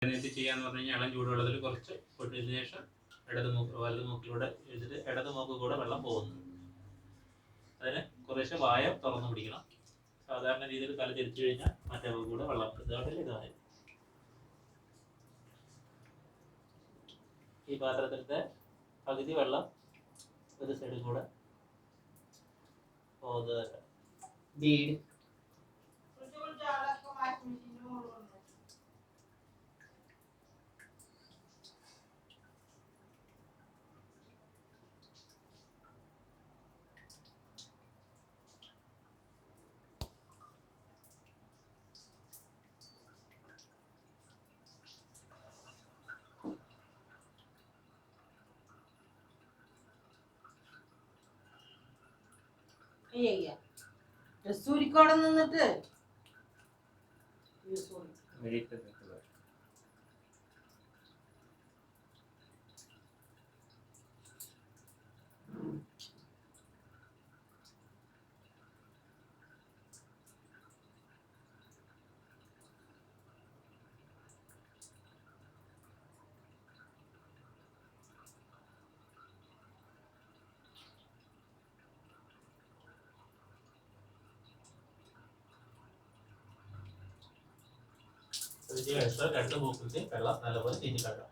ചെയ്യാന്ന് പറഞ്ഞു കഴിഞ്ഞാൽ ഇളം ചൂടുവെള്ളത്തിൽ കുറച്ച് പൊട്ടിയതിനു ശേഷം വലത് മൂക്കിലൂടെ എഴുതിട്ട് ഇടത് മൂക്ക് കൂടെ വെള്ളം പോകുന്നു. അതിന് കുറേശ്ശെ വായ തുറന്നു പിടിക്കണം. സാധാരണ രീതിയിൽ തല തിരിച്ചു കഴിഞ്ഞാൽ മറ്റേ മൂക്ക് കൂടെ വെള്ളം ഇതായി. ഈ പാത്രത്തിലത്തെ പകുതി വെള്ളം ഒരു സൈഡിൽ കൂടെ പോകുന്നത്. ബീഡ് സൂരിക്കോടെ നിന്നിട്ട് രണ്ട് മൂക്കിൽ വെള്ളം നല്ലപോലെ തിരിച്ചു കളയാം.